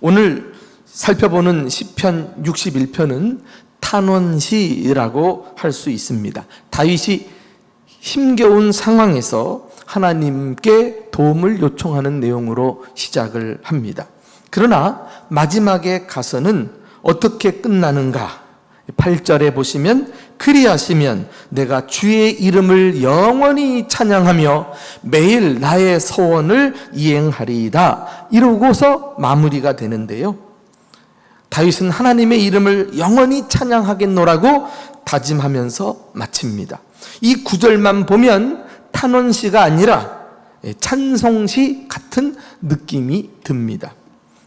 오늘 살펴보는 시편 61편은 탄원시라고 할 수 있습니다. 다윗이 힘겨운 상황에서 하나님께 도움을 요청하는 내용으로 시작을 합니다. 그러나 마지막에 가서는 어떻게 끝나는가? 8절에 보시면 그리하시면 내가 주의 이름을 영원히 찬양하며 매일 나의 소원을 이행하리이다, 이러고서 마무리가 되는데요, 다윗은 하나님의 이름을 영원히 찬양하겠노라고 다짐하면서 마칩니다. 이 구절만 보면 탄원시가 아니라 찬송시 같은 느낌이 듭니다.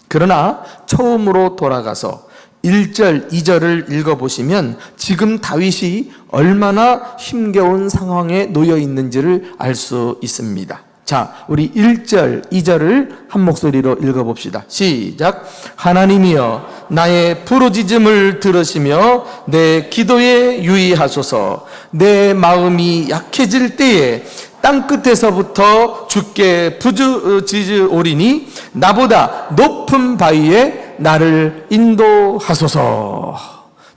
그러나 처음으로 돌아가서 1절, 2절을 읽어보시면 지금 다윗이 얼마나 힘겨운 상황에 놓여 있는지를 알 수 있습니다. 자, 우리 1절, 2절을 한 목소리로 읽어봅시다. 시작. 하나님이여 나의 부르짖음을 들으시며 내 기도에 유의하소서. 내 마음이 약해질 때에 땅끝에서부터 주께 부르짖으오리니 나보다 높은 바위에 나를 인도하소서.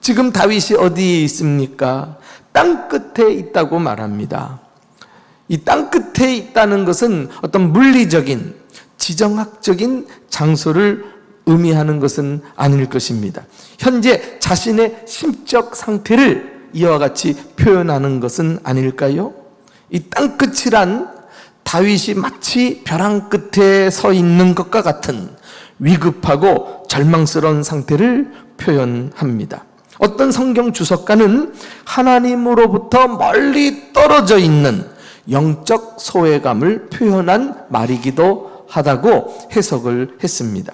지금 다윗이 어디에 있습니까? 땅끝에 있다고 말합니다. 이 땅끝에 있다는 것은 어떤 물리적인, 지정학적인 장소를 의미하는 것은 아닐 것입니다. 현재 자신의 심적 상태를 이와 같이 표현하는 것은 아닐까요? 이 땅끝이란 다윗이 마치 벼랑 끝에 서 있는 것과 같은 위급하고 절망스러운 상태를 표현합니다. 어떤 성경 주석가는 하나님으로부터 멀리 떨어져 있는 영적 소외감을 표현한 말이기도 하다고 해석을 했습니다.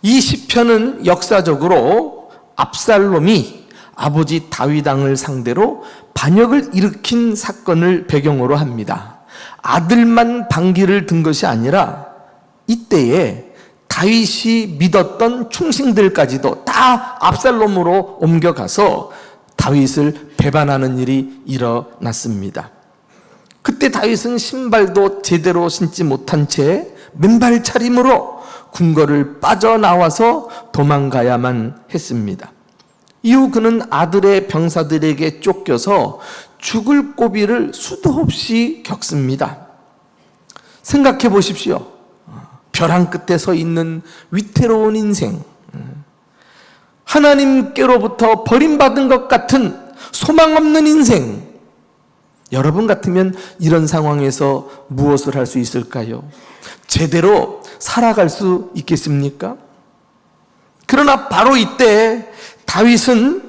이 시편은 역사적으로 압살롬이 아버지 다윗 왕을 상대로 반역을 일으킨 사건을 배경으로 합니다. 아들만 반기를 든 것이 아니라 이때에 다윗이 믿었던 충신들까지도 다 압살롬으로 옮겨가서 다윗을 배반하는 일이 일어났습니다. 그때 다윗은 신발도 제대로 신지 못한 채 맨발 차림으로 궁궐을 빠져나와서 도망가야만 했습니다. 이후 그는 아들의 병사들에게 쫓겨서 죽을 고비를 수도 없이 겪습니다. 생각해 보십시오. 벼랑 끝에 서 있는 위태로운 인생, 하나님께로부터 버림받은 것 같은 소망 없는 인생. 여러분 같으면 이런 상황에서 무엇을 할 수 있을까요? 제대로 살아갈 수 있겠습니까? 그러나 바로 이때 다윗은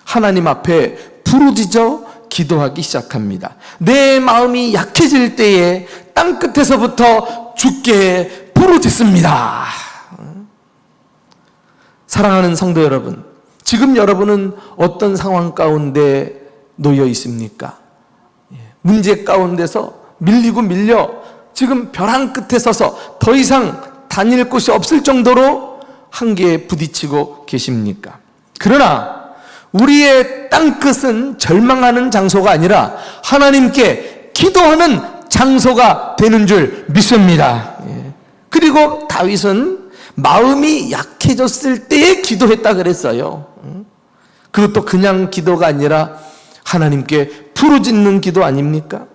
하나님 앞에 부르짖어 기도하기 시작합니다. 내 마음이 약해질 때에 땅끝에서부터 주께 부르짖습니다. 사랑하는 성도 여러분, 지금 여러분은 어떤 상황 가운데 놓여 있습니까? 문제 가운데서 밀리고 밀려 지금 벼랑 끝에 서서 더 이상 다닐 곳이 없을 정도로 한계에 부딪히고 계십니까? 그러나 우리의 땅끝은 절망하는 장소가 아니라 하나님께 기도하는 장소가 되는 줄 믿습니다. 그리고 다윗은 마음이 약해졌을 때에 기도했다 그랬어요. 그것도 그냥 기도가 아니라 하나님께 부르짖는 기도 아닙니까?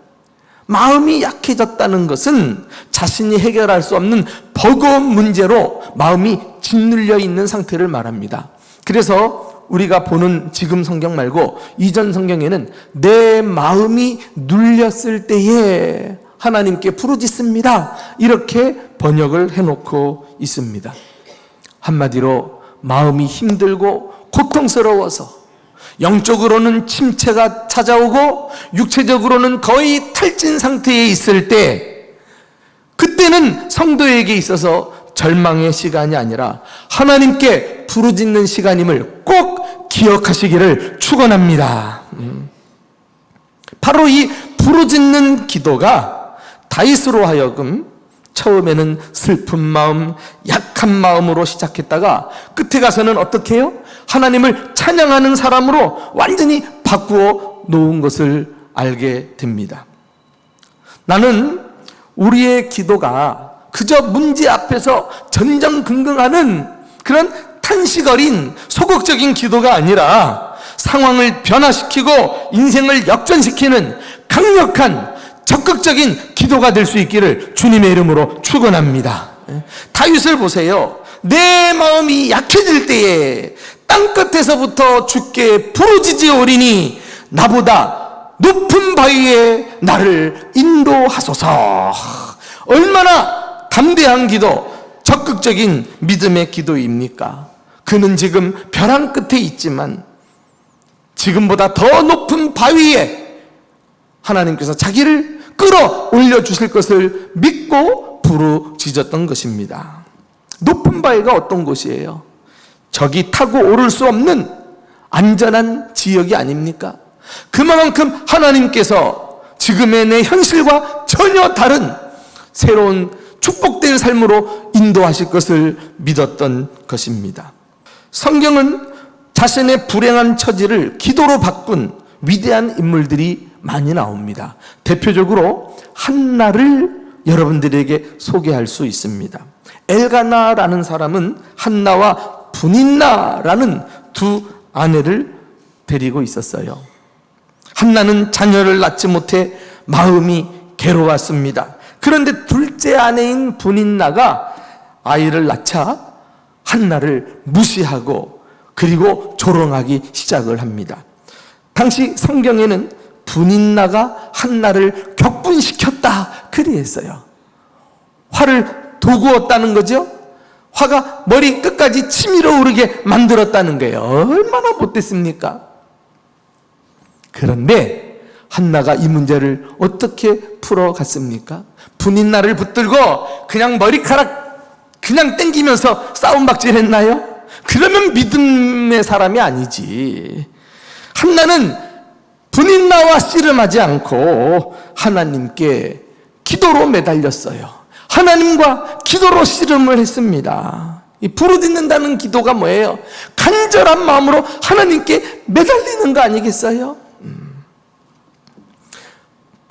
마음이 약해졌다는 것은 자신이 해결할 수 없는 버거운 문제로 마음이 짓눌려 있는 상태를 말합니다. 그래서 우리가 보는 지금 성경 말고 이전 성경에는 내 마음이 눌렸을 때에 하나님께 부르짖습니다, 이렇게 번역을 해놓고 있습니다. 한마디로 마음이 힘들고 고통스러워서 영적으로는 침체가 찾아오고 육체적으로는 거의 탈진 상태에 있을 때, 그때는 성도에게 있어서 절망의 시간이 아니라 하나님께 부르짖는 시간임을 꼭 기억하시기를 축원합니다. 바로 이 부르짖는 기도가 다윗으로 하여금 처음에는 슬픈 마음, 약한 마음으로 시작했다가 끝에 가서는 어떻게 해요? 하나님을 찬양하는 사람으로 완전히 바꾸어 놓은 것을 알게 됩니다. 나는 우리의 기도가 그저 문제 앞에서 전전긍긍하는 그런 탄식 어린 소극적인 기도가 아니라 상황을 변화시키고 인생을 역전시키는 강력한 적극적인 기도가 될 수 있기를 주님의 이름으로 축원합니다. 다윗을 보세요. 내 마음이 약해질 때에 땅끝에서부터 주께 부르짖으오리니 나보다 높은 바위에 나를 인도하소서. 얼마나 담대한 기도, 적극적인 믿음의 기도입니까? 그는 지금 벼랑 끝에 있지만 지금보다 더 높은 바위에 하나님께서 자기를 끌어올려 주실 것을 믿고 부르짖었던 것입니다. 높은 바위가 어떤 곳이에요? 적이 타고 오를 수 없는 안전한 지역이 아닙니까? 그만큼 하나님께서 지금의 내 현실과 전혀 다른 새로운 축복된 삶으로 인도하실 것을 믿었던 것입니다. 성경은 자신의 불행한 처지를 기도로 바꾼 위대한 인물들이 많이 나옵니다. 대표적으로 한나를 여러분들에게 소개할 수 있습니다. 엘가나라는 사람은 한나와 분인나라는 두 아내를 데리고 있었어요. 한나는 자녀를 낳지 못해 마음이 괴로웠습니다. 그런데 둘째 아내인 분인나가 아이를 낳자 한나를 무시하고 그리고 조롱하기 시작을 합니다. 당시 성경에는 분인나가 한나를 격분시켰다 그리했어요. 화를 도구었다는 거죠. 화가 머리 끝까지 치밀어 오르게 만들었다는 거예요. 얼마나 못됐습니까? 그런데 한나가 이 문제를 어떻게 풀어갔습니까? 분인나를 붙들고 그냥 머리카락 그냥 땡기면서 싸움박질 했나요? 그러면 믿음의 사람이 아니지. 한나는 분인나와 씨름하지 않고 하나님께 기도로 매달렸어요. 하나님과 기도로 씨름을 했습니다. 이 부르짖는다는 기도가 뭐예요? 간절한 마음으로 하나님께 매달리는 거 아니겠어요?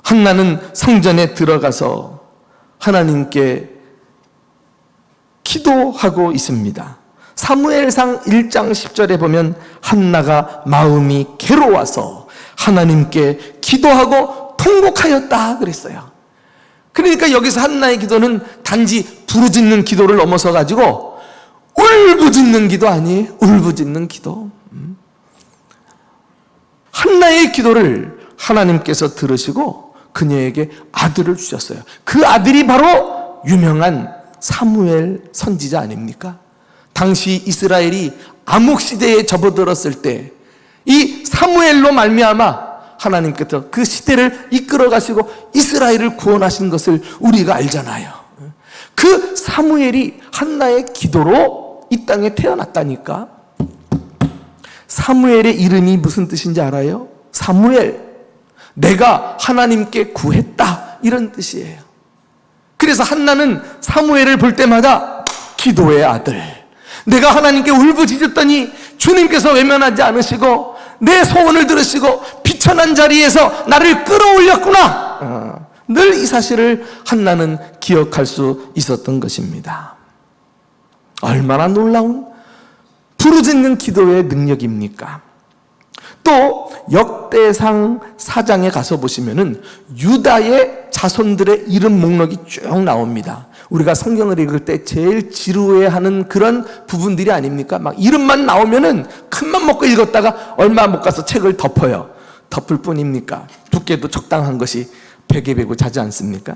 한나는 성전에 들어가서 하나님께 기도하고 있습니다. 사무엘상 1장 10절에 보면 한나가 마음이 괴로워서 하나님께 기도하고 통곡하였다 그랬어요. 그러니까 여기서 한나의 기도는 단지 부르짖는 기도를 넘어서 가지고 울부짖는 기도 아니에요? 울부짖는 기도. 한나의 기도를 하나님께서 들으시고 그녀에게 아들을 주셨어요. 그 아들이 바로 유명한 사무엘 선지자 아닙니까? 당시 이스라엘이 암흑시대에 접어들었을 때 이 사무엘로 말미암아 하나님께서 그 시대를 이끌어 가시고 이스라엘을 구원하신 것을 우리가 알잖아요. 그 사무엘이 한나의 기도로 이 땅에 태어났다니까. 사무엘의 이름이 무슨 뜻인지 알아요? 사무엘, 내가 하나님께 구했다, 이런 뜻이에요. 그래서 한나는 사무엘을 볼 때마다 기도의 아들, 내가 하나님께 울부짖었더니 주님께서 외면하지 않으시고 내 소원을 들으시고 비천한 자리에서 나를 끌어올렸구나, 늘 이 사실을 한나는 기억할 수 있었던 것입니다. 얼마나 놀라운 부르짖는 기도의 능력입니까? 또 역대상 4장에 가서 보시면은 유다의 자손들의 이름 목록이 쭉 나옵니다. 우리가 성경을 읽을 때 제일 지루해하는 그런 부분들이 아닙니까? 막 이름만 나오면은 큰맘 먹고 읽었다가 얼마 못 가서 책을 덮어요. 덮을 뿐입니까? 두께도 적당한 것이 베개 베고 자지 않습니까?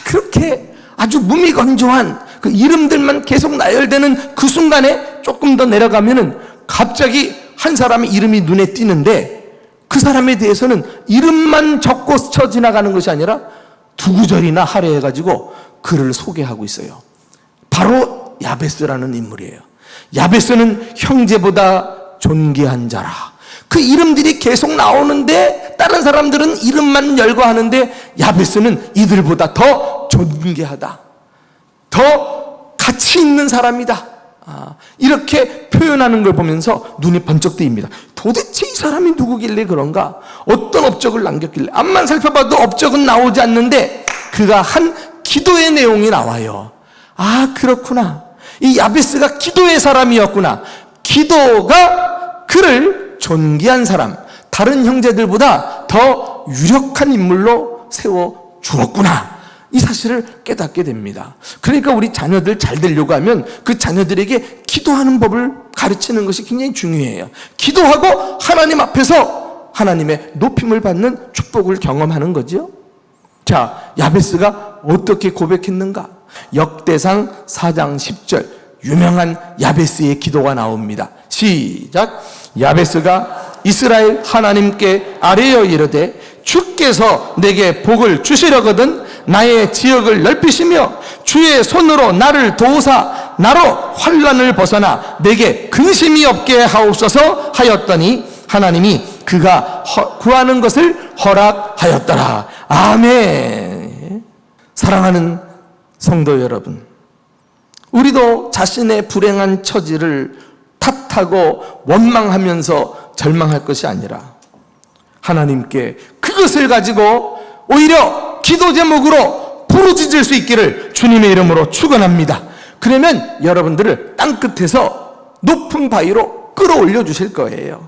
그렇게 아주 무미건조한 그 이름들만 계속 나열되는 그 순간에 조금 더 내려가면은 갑자기 한 사람의 이름이 눈에 띄는데 그 사람에 대해서는 이름만 적고 스쳐 지나가는 것이 아니라 두 구절이나 할애해가지고 그를 소개하고 있어요. 바로 야베스라는 인물이에요. 야베스는 형제보다 존귀한 자라. 그 이름들이 계속 나오는데 다른 사람들은 이름만 열거하는데 야베스는 이들보다 더 존귀하다, 더 가치 있는 사람이다, 이렇게 표현하는 걸 보면서 눈이 번쩍 뜨입니다. 도대체 이 사람이 누구길래 그런가? 어떤 업적을 남겼길래? 앞만 살펴봐도 업적은 나오지 않는데 그가 한 기도의 내용이 나와요. 아, 그렇구나. 이 야베스가 기도의 사람이었구나. 기도가 그를 존귀한 사람, 다른 형제들보다 더 유력한 인물로 세워 주었구나. 이 사실을 깨닫게 됩니다. 그러니까 우리 자녀들 잘 되려고 하면 그 자녀들에게 기도하는 법을 가르치는 것이 굉장히 중요해요. 기도하고 하나님 앞에서 하나님의 높임을 받는 축복을 경험하는 거죠. 자, 야베스가 어떻게 고백했는가? 역대상 4장 10절 유명한 야베스의 기도가 나옵니다. 시작. 야베스가 이스라엘 하나님께 아뢰어 이르되 주께서 내게 복을 주시려거든 나의 지역을 넓히시며 주의 손으로 나를 도우사 나로 환난을 벗어나 내게 근심이 없게 하옵소서 하였더니 하나님이 그가 구하는 것을 허락하였더라. 아멘. 사랑하는 성도 여러분, 우리도 자신의 불행한 처지를 탓하고 원망하면서 절망할 것이 아니라 하나님께 그것을 가지고 오히려 기도 제목으로 부르짖을 수 있기를 주님의 이름으로 축원합니다. 그러면 여러분들을 땅끝에서 높은 바위로 끌어올려 주실 거예요.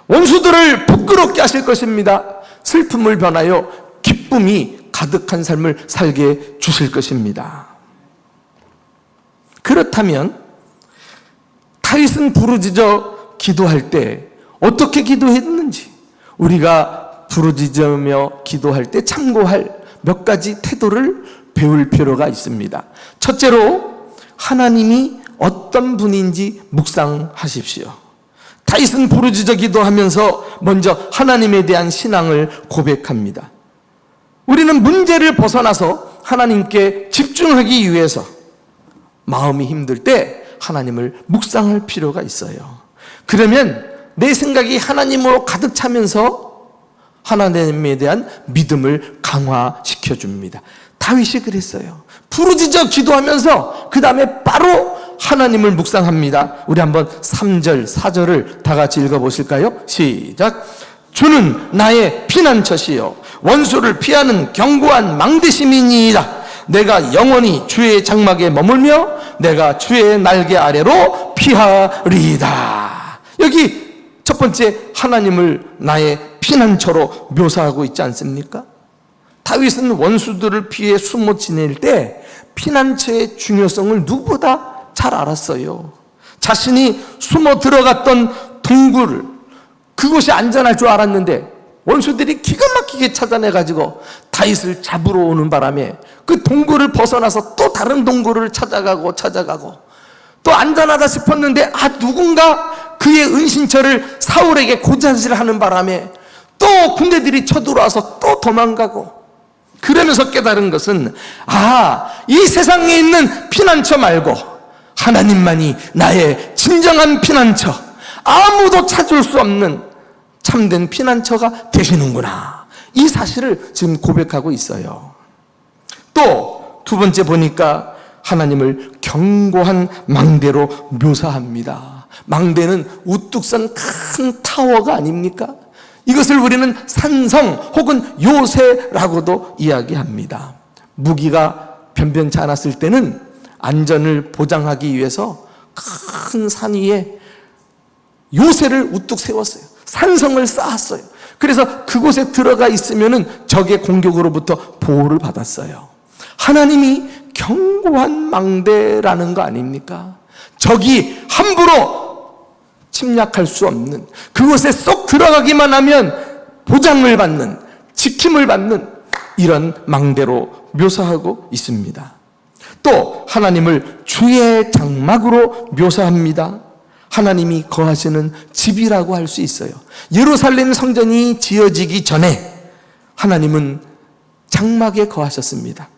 원수들을 부끄럽게 하실 것입니다. 슬픔을 변하여 기쁨이 가득한 삶을 살게 주실 것입니다. 그렇다면 다윗은 부르짖어 기도할 때 어떻게 기도했는지 우리가 부르짖으며 기도할 때 참고할 몇 가지 태도를 배울 필요가 있습니다. 첫째로 하나님이 어떤 분인지 묵상하십시오. 다윗은 부르짖어 기도하면서 먼저 하나님에 대한 신앙을 고백합니다. 우리는 문제를 벗어나서 하나님께 집중하기 위해서 마음이 힘들 때 하나님을 묵상할 필요가 있어요. 그러면 내 생각이 하나님으로 가득 차면서 하나님에 대한 믿음을 강화시켜 줍니다. 다윗이 그랬어요. 부르짖어 기도하면서 그 다음에 바로 하나님을 묵상합니다. 우리 한번 3절, 4절을 다 같이 읽어보실까요? 시작. 주는 나의 피난처시요 원수를 피하는 견고한 망대심이니이다. 내가 영원히 주의 장막에 머물며 내가 주의 날개 아래로 피하리이다. 여기 첫 번째 하나님을 나의 피난처로 묘사하고 있지 않습니까? 다윗은 원수들을 피해 숨어 지낼 때 피난처의 중요성을 누구보다 잘 알았어요. 자신이 숨어 들어갔던 동굴, 그곳이 안전할 줄 알았는데 원수들이 기가 막히게 찾아내가지고 다윗을 잡으러 오는 바람에 그 동굴을 벗어나서 또 다른 동굴을 찾아가고 또 안전하다 싶었는데 누군가 그의 은신처를 사울에게 고자질하는 바람에 또 군대들이 쳐들어와서 또 도망가고, 그러면서 깨달은 것은 이 세상에 있는 피난처 말고 하나님만이 나의 진정한 피난처, 아무도 찾을 수 없는 참된 피난처가 되시는구나. 이 사실을 지금 고백하고 있어요. 또 두 번째 보니까 하나님을 견고한 망대로 묘사합니다. 망대는 우뚝 선 큰 타워가 아닙니까? 이것을 우리는 산성 혹은 요새라고도 이야기합니다. 무기가 변변치 않았을 때는 안전을 보장하기 위해서 큰 산 위에 요새를 우뚝 세웠어요. 산성을 쌓았어요. 그래서 그곳에 들어가 있으면은 적의 공격으로부터 보호를 받았어요. 하나님이 견고한 망대라는 거 아닙니까? 적이 함부로 침략할 수 없는, 그곳에 쏙 들어가기만 하면 보장을 받는, 지킴을 받는 이런 망대로 묘사하고 있습니다. 또 하나님을 주의 장막으로 묘사합니다. 하나님이 거하시는 집이라고 할 수 있어요. 예루살렘 성전이 지어지기 전에 하나님은 장막에 거하셨습니다.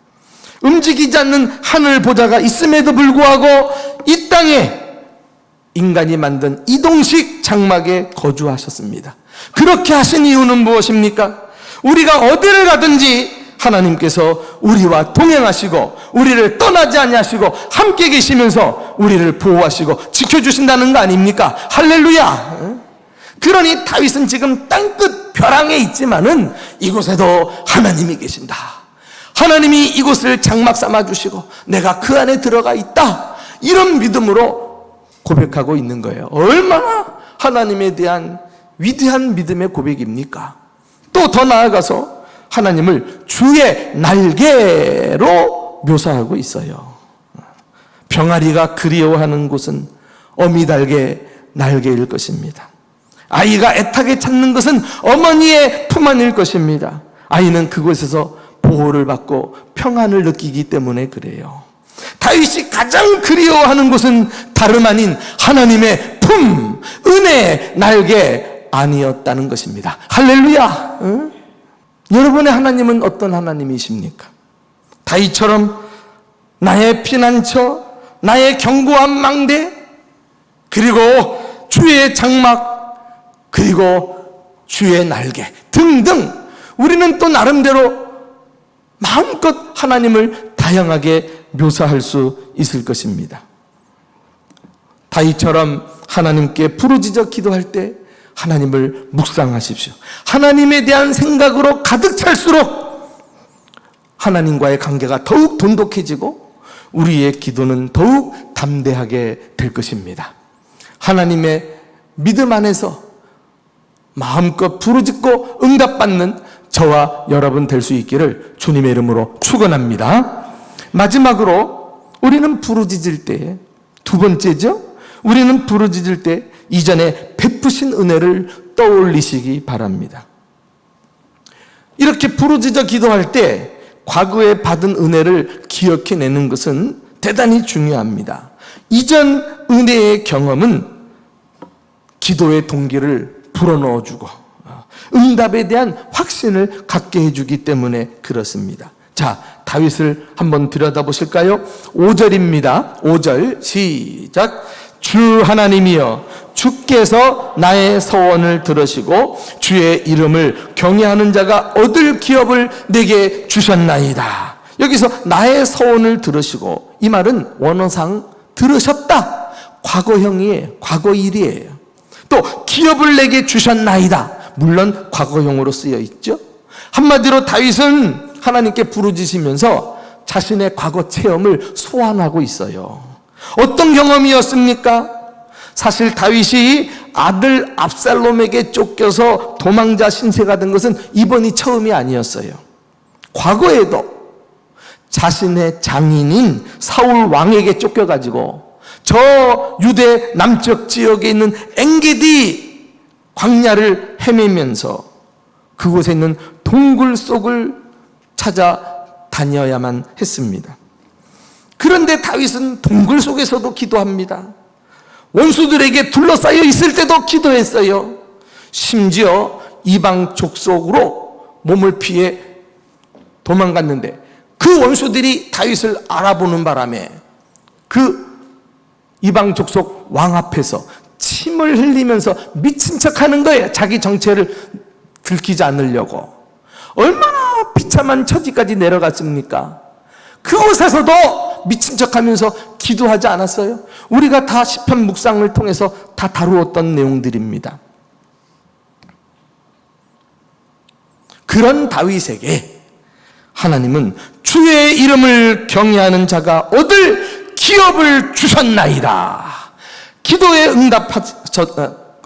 움직이지 않는 하늘 보좌가 있음에도 불구하고 이 땅에 인간이 만든 이동식 장막에 거주하셨습니다. 그렇게 하신 이유는 무엇입니까? 우리가 어디를 가든지 하나님께서 우리와 동행하시고 우리를 떠나지 아니하시고 함께 계시면서 우리를 보호하시고 지켜주신다는 거 아닙니까? 할렐루야. 그러니 다윗은 지금 땅끝 벼랑에 있지만은 이곳에도 하나님이 계신다, 하나님이 이곳을 장막 삼아주시고 내가 그 안에 들어가 있다, 이런 믿음으로 고백하고 있는 거예요. 얼마나 하나님에 대한 위대한 믿음의 고백입니까? 또 더 나아가서 하나님을 주의 날개로 묘사하고 있어요. 병아리가 그리워하는 곳은 어미닭의 날개일 것입니다. 아이가 애타게 찾는 것은 어머니의 품 안일 것입니다. 아이는 그곳에서 보호를 받고 평안을 느끼기 때문에 그래요. 다윗이 가장 그리워하는 곳은 다름 아닌 하나님의 품, 은혜의 날개 아니었다는 것입니다. 할렐루야. 응? 여러분의 하나님은 어떤 하나님이십니까? 다윗처럼 나의 피난처, 나의 견고한 망대, 그리고 주의 장막, 그리고 주의 날개 등등, 우리는 또 나름대로 마음껏 하나님을 다양하게 묘사할 수 있을 것입니다. 다윗처럼 하나님께 부르짖어 기도할 때 하나님을 묵상하십시오. 하나님에 대한 생각으로 가득 찰수록 하나님과의 관계가 더욱 돈독해지고 우리의 기도는 더욱 담대하게 될 것입니다. 하나님의 믿음 안에서 마음껏 부르짖고 응답받는 저와 여러분 될 수 있기를 주님의 이름으로 축원합니다. 마지막으로 우리는 부르짖을 때, 두 번째죠, 우리는 부르짖을 때 이전에 베푸신 은혜를 떠올리시기 바랍니다. 이렇게 부르짖어 기도할 때 과거에 받은 은혜를 기억해내는 것은 대단히 중요합니다. 이전 은혜의 경험은 기도의 동기를 불어넣어주고 응답에 대한 확신을 갖게 해주기 때문에 그렇습니다. 자, 다윗을 한번 들여다보실까요? 5절입니다. 5절 시작. 주 하나님이여, 주께서 나의 서원을 들으시고 주의 이름을 경외하는 자가 얻을 기업을 내게 주셨나이다. 여기서 나의 서원을 들으시고, 이 말은 원어상 들으셨다, 과거형이에요. 과거일이에요. 또 기업을 내게 주셨나이다, 물론 과거형으로 쓰여 있죠. 한마디로 다윗은 하나님께 부르짖으면서 자신의 과거 체험을 소환하고 있어요. 어떤 경험이었습니까? 사실 다윗이 아들 압살롬에게 쫓겨서 도망자 신세가 된 것은 이번이 처음이 아니었어요. 과거에도 자신의 장인인 사울 왕에게 쫓겨가지고 저 유대 남쪽 지역에 있는 엔게디 광야를 헤매면서 그곳에 있는 동굴 속을 찾아 다녀야만 했습니다. 그런데 다윗은 동굴 속에서도 기도합니다. 원수들에게 둘러싸여 있을 때도 기도했어요. 심지어 이방 족속으로 몸을 피해 도망갔는데 그 원수들이 다윗을 알아보는 바람에 그 이방 족속 왕 앞에서 침을 흘리면서 미친 척하는 거예요. 자기 정체를 들키지 않으려고. 얼마나 비참한 처지까지 내려갔습니까? 그곳에서도 미친 척하면서 기도하지 않았어요? 우리가 다 시편 묵상을 통해서 다 다루었던 내용들입니다. 그런 다윗에게 하나님은 주의 이름을 경외하는 자가 얻을 기업을 주셨나이다. 기도에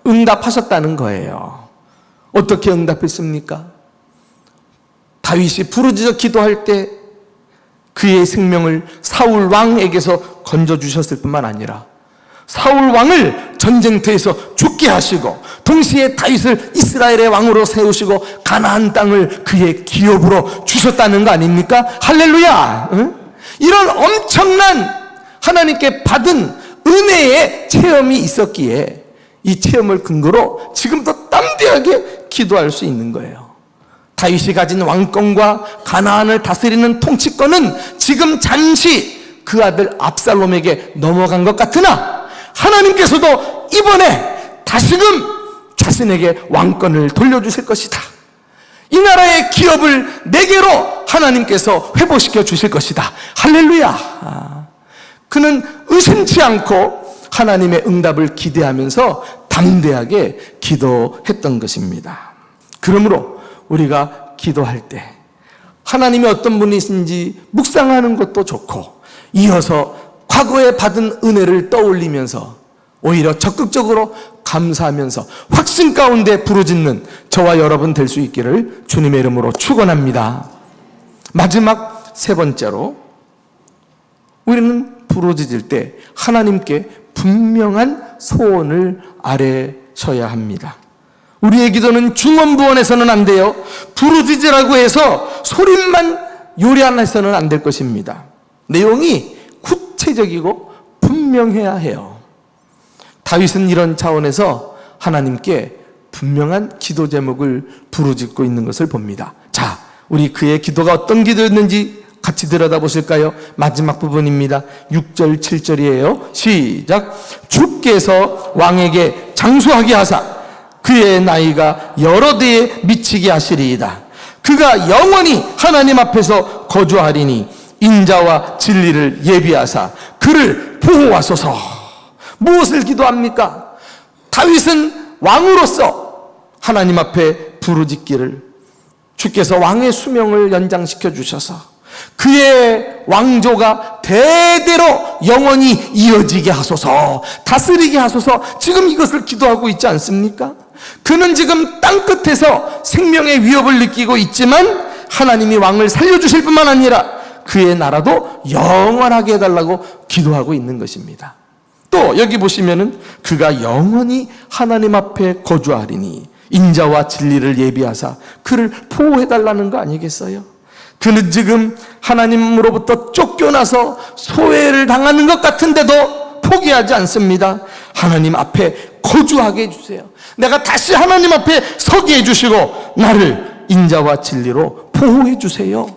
응답하셨다는 거예요. 어떻게 응답했습니까? 다윗이 부르짖어 기도할 때 그의 생명을 사울 왕에게서 건져주셨을 뿐만 아니라 사울 왕을 전쟁터에서 죽게 하시고 동시에 다윗을 이스라엘의 왕으로 세우시고 가나안 땅을 그의 기업으로 주셨다는 거 아닙니까? 할렐루야! 응? 이런 엄청난 하나님께 받은 은혜의 체험이 있었기에 이 체험을 근거로 지금도 담대하게 기도할 수 있는 거예요. 다윗이 가진 왕권과 가나안을 다스리는 통치권은 지금 잠시 그 아들 압살롬에게 넘어간 것 같으나 하나님께서도 이번에 다시금 자신에게 왕권을 돌려주실 것이다. 이 나라의 기업을 내게로 하나님께서 회복시켜 주실 것이다. 할렐루야. 그는 의심치 않고 하나님의 응답을 기대하면서 담대하게 기도했던 것입니다. 그러므로 우리가 기도할 때 하나님이 어떤 분이신지 묵상하는 것도 좋고, 이어서 과거에 받은 은혜를 떠올리면서 오히려 적극적으로 감사하면서 확신 가운데 부르짖는 저와 여러분 될 수 있기를 주님의 이름으로 축원합니다. 마지막 세 번째로, 우리는 부르짖을 때 하나님께 분명한 소원을 아뢰셔야 합니다. 우리의 기도는 중언부언해서는 안 돼요. 부르짖으라고 해서 소리만 요란해서는 안 될 것입니다. 내용이 구체적이고 분명해야 해요. 다윗은 이런 차원에서 하나님께 분명한 기도 제목을 부르짖고 있는 것을 봅니다. 자, 우리 그의 기도가 어떤 기도였는지 같이 들여다보실까요? 마지막 부분입니다. 6절 7절이에요. 시작. 주께서 왕에게 장수하게 하사 그의 나이가 여러 대에 미치게 하시리이다. 그가 영원히 하나님 앞에서 거주하리니 인자와 진리를 예비하사 그를 보호하소서. 무엇을 기도합니까? 다윗은 왕으로서 하나님 앞에 부르짖기를, 주께서 왕의 수명을 연장시켜 주셔서 그의 왕조가 대대로 영원히 이어지게 하소서, 다스리게 하소서. 지금 이것을 기도하고 있지 않습니까? 그는 지금 땅끝에서 생명의 위협을 느끼고 있지만 하나님이 왕을 살려주실 뿐만 아니라 그의 나라도 영원하게 해달라고 기도하고 있는 것입니다. 또 여기 보시면은 그가 영원히 하나님 앞에 거주하리니 인자와 진리를 예비하사 그를 보호해달라는 거 아니겠어요? 그는 지금 하나님으로부터 쫓겨나서 소외를 당하는 것 같은데도 포기하지 않습니다. 하나님 앞에 거주하게 해주세요. 내가 다시 하나님 앞에 서게 해주시고 나를 인자와 진리로 보호해 주세요.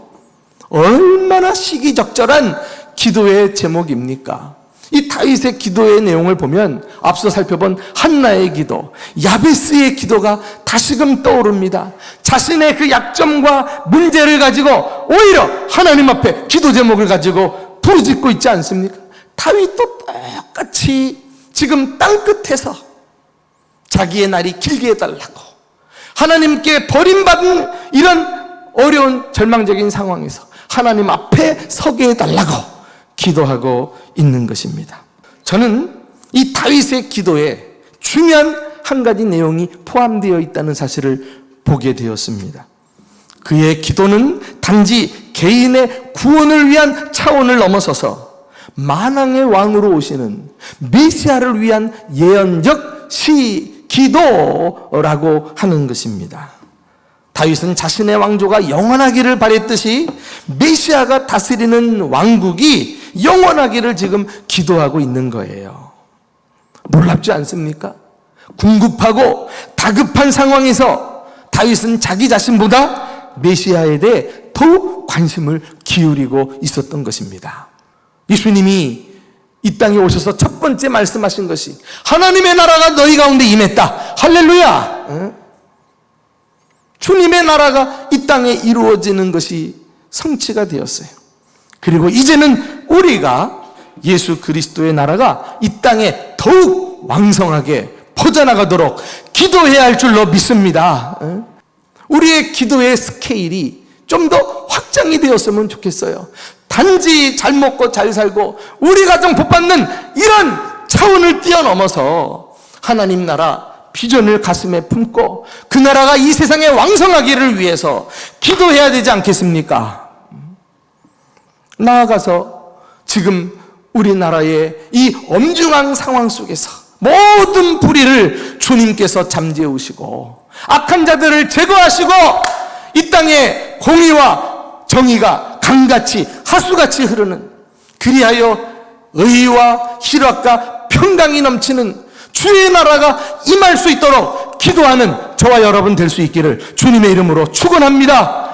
얼마나 시기적절한 기도의 제목입니까? 이 다윗의 기도의 내용을 보면 앞서 살펴본 한나의 기도, 야베스의 기도가 다시금 떠오릅니다. 자신의 그 약점과 문제를 가지고 오히려 하나님 앞에 기도 제목을 가지고 부르짖고 있지 않습니까? 다윗도 똑같이 지금 땅끝에서 자기의 날이 길게 해달라고, 하나님께 버림받은 이런 어려운 절망적인 상황에서 하나님 앞에 서게 해달라고 기도하고 있는 것입니다. 저는 이 다윗의 기도에 중요한 한 가지 내용이 포함되어 있다는 사실을 보게 되었습니다. 그의 기도는 단지 개인의 구원을 위한 차원을 넘어서서 만왕의 왕으로 오시는 메시아를 위한 예언적 기도라고 하는 것입니다. 다윗은 자신의 왕조가 영원하기를 바랬듯이 메시아가 다스리는 왕국이 영원하기를 지금 기도하고 있는 거예요. 놀랍지 않습니까? 궁급하고 다급한 상황에서 다윗은 자기 자신보다 메시아에 대해 더욱 관심을 기울이고 있었던 것입니다. 예수님이 이 땅에 오셔서 첫 번째 말씀하신 것이 하나님의 나라가 너희 가운데 임했다. 할렐루야! 주님의 나라가 이 땅에 이루어지는 것이 성취가 되었어요. 그리고 이제는 우리가 예수 그리스도의 나라가 이 땅에 더욱 왕성하게 퍼져나가도록 기도해야 할 줄로 믿습니다. 우리의 기도의 스케일이 좀 더 확장이 되었으면 좋겠어요. 단지 잘 먹고 잘 살고 우리 가정 복받는 이런 차원을 뛰어넘어서 하나님 나라 비전을 가슴에 품고 그 나라가 이 세상에 왕성하기를 위해서 기도해야 되지 않겠습니까? 나아가서 지금 우리나라의 이 엄중한 상황 속에서 모든 불의를 주님께서 잠재우시고 악한 자들을 제거하시고 이 땅에 공의와 정의가 강같이 하수같이 흐르는, 그리하여 의와 희락과 평강이 넘치는 주의 나라가 임할 수 있도록 기도하는 저와 여러분 될 수 있기를 주님의 이름으로 축원합니다.